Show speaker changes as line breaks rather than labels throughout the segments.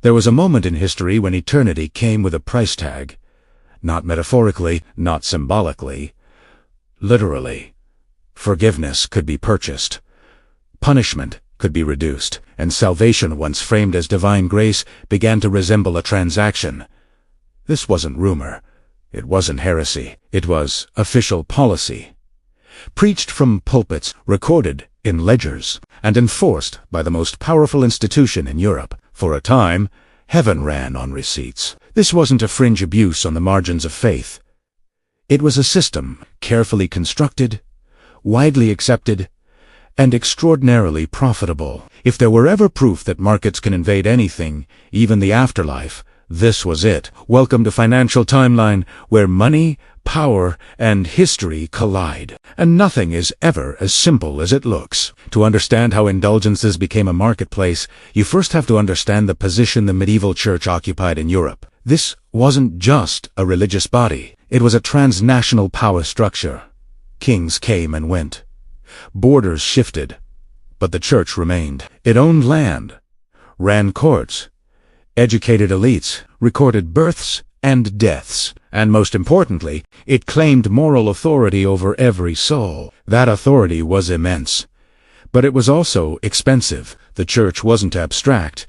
There was a moment in history when eternity came with a price tag. Not metaphorically, not symbolically. Literally. Forgiveness could be purchased. Punishment could be reduced, and salvation, once framed as divine grace, began to resemble a transaction. This wasn't rumor. It wasn't heresy. It was official policy. Preached from pulpits, recorded in ledgers, and enforced by the most powerful institution in Europe. For a time, heaven ran on receipts. This wasn't a fringe abuse on the margins of faith. It was a system carefully constructed, widely accepted, and extraordinarily profitable. If there were ever proof that markets can invade anything, even the afterlife, this was it. Welcome to Financial Timeline, where money, power, and history collide. And nothing is ever as simple as it looks. To understand how indulgences became a marketplace, you first have to understand the position the medieval church occupied in Europe. This wasn't just a religious body. It was a transnational power structure. Kings came and went. Borders shifted, but the church remained. It owned land, ran courts, educated elites, recorded births and deaths, and most importantly, it claimed moral authority over every soul. That authority was immense. But it was also expensive. The church wasn't abstract.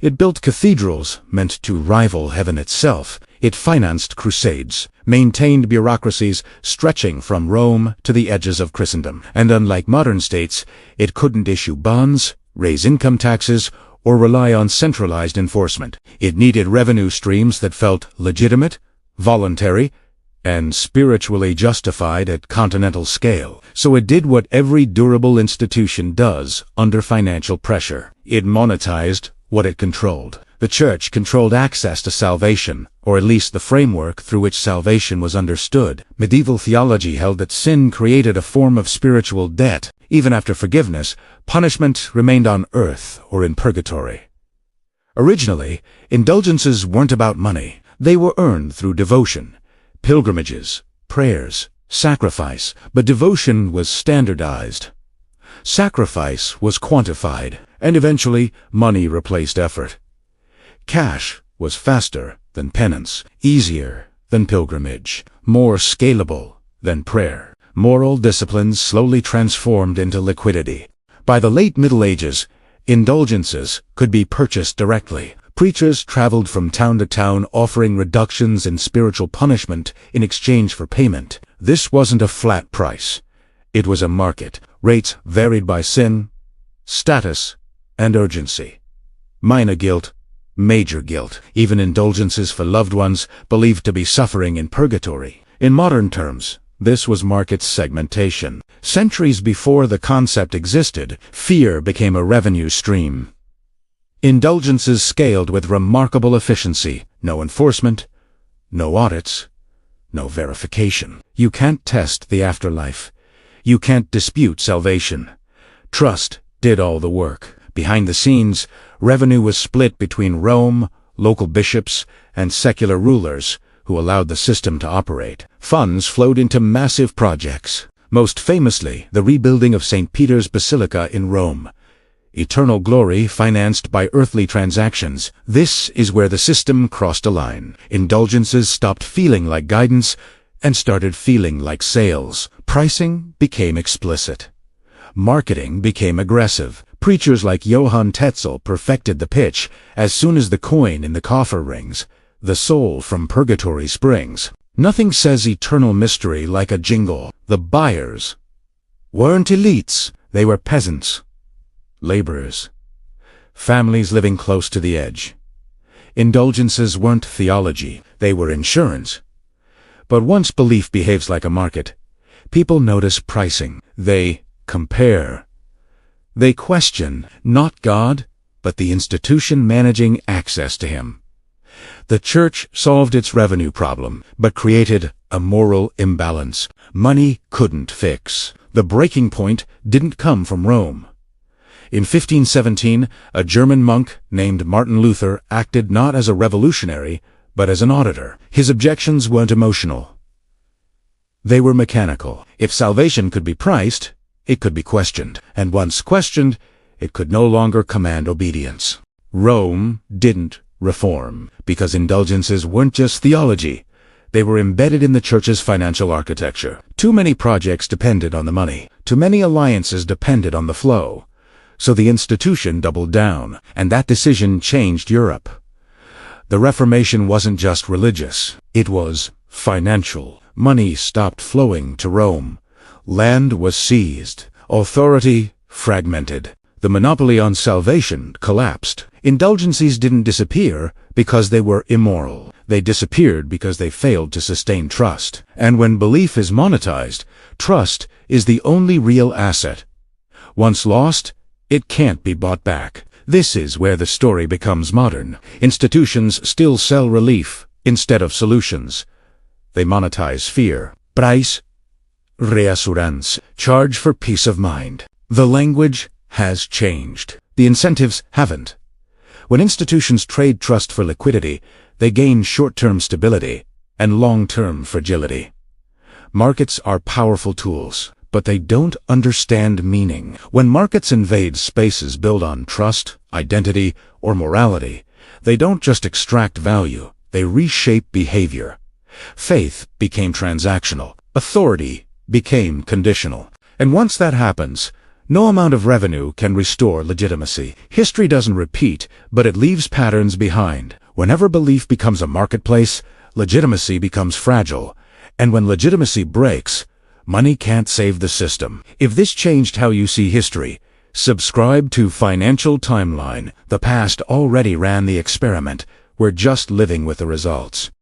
It built cathedrals meant to rival heaven itself. It financed crusades, maintained bureaucracies stretching from Rome to the edges of Christendom. And unlike modern states, it couldn't issue bonds, raise income taxes, or rely on centralized enforcement. It needed revenue streams that felt legitimate, voluntary, and spiritually justified at continental scale. So it did what every durable institution does under financial pressure. It monetized what it controlled. The church controlled access to salvation, or at least the framework through which salvation was understood. Medieval theology held that sin created a form of spiritual debt. Even after forgiveness, punishment remained on earth or in purgatory. Originally, indulgences weren't about money. They were earned through devotion, pilgrimages, prayers, sacrifice, but devotion was standardized. Sacrifice was quantified, and eventually money replaced effort. Cash was faster than penance, easier than pilgrimage, more scalable than prayer. Moral disciplines slowly transformed into liquidity. By the late Middle Ages, indulgences could be purchased directly. Preachers traveled from town to town offering reductions in spiritual punishment in exchange for payment. This wasn't a flat price. It was a market. Rates varied by sin, status, and urgency. Minor guilt, major guilt, even indulgences for loved ones believed to be suffering in purgatory. In modern terms, this was market segmentation. Centuries before the concept existed, fear became a revenue stream. Indulgences scaled with remarkable efficiency. No enforcement, no audits, no verification. You can't test the afterlife. You can't dispute salvation. Trust did all the work. Behind the scenes, revenue was split between Rome, local bishops, and secular rulers who allowed the system to operate. Funds flowed into massive projects, most famously the rebuilding of St. Peter's Basilica in Rome. Eternal glory financed by earthly transactions. This is where the system crossed a line. Indulgences stopped feeling like guidance and started feeling like sales. Pricing became explicit. Marketing became aggressive. Preachers like Johann Tetzel perfected the pitch. As soon as the coin in the coffer rings, the soul from purgatory springs. Nothing says eternal mystery like a jingle. The buyers weren't elites. They were peasants, laborers, families living close to the edge. Indulgences weren't theology. They were insurance. But once belief behaves like a market, people notice pricing. They compare. They question not God, but the institution managing access to Him. The church solved its revenue problem, but created a moral imbalance money couldn't fix. The breaking point didn't come from Rome. In 1517, a German monk named Martin Luther acted not as a revolutionary, but as an auditor. His objections weren't emotional. They were mechanical. If salvation could be priced, it could be questioned. And once questioned, it could no longer command obedience. Rome didn't reform, because indulgences weren't just theology. They were embedded in the church's financial architecture. Too many projects depended on the money. Too many alliances depended on the flow. So the institution doubled down, and that decision changed Europe. The Reformation wasn't just religious. It was financial. Money stopped flowing to Rome. Land was seized. Authority fragmented. The monopoly on salvation collapsed. Indulgences didn't disappear because they were immoral. They disappeared because they failed to sustain trust. And when belief is monetized, trust is the only real asset. Once lost, it can't be bought back. This is where the story becomes modern. Institutions still sell relief instead of solutions. They monetize fear. Price, reassurance, charge for peace of mind. The language has changed. The incentives haven't. When institutions trade trust for liquidity, they gain short-term stability and long-term fragility. Markets are powerful tools, but they don't understand meaning. When markets invade spaces built on trust, identity, or morality, they don't just extract value, they reshape behavior. Faith became transactional. Authority became conditional. And once that happens, no amount of revenue can restore legitimacy. History doesn't repeat, but it leaves patterns behind. Whenever belief becomes a marketplace, legitimacy becomes fragile. And when legitimacy breaks, money can't save the system. If this changed how you see history, subscribe to Financial Timeline. The past already ran the experiment. We're just living with the results.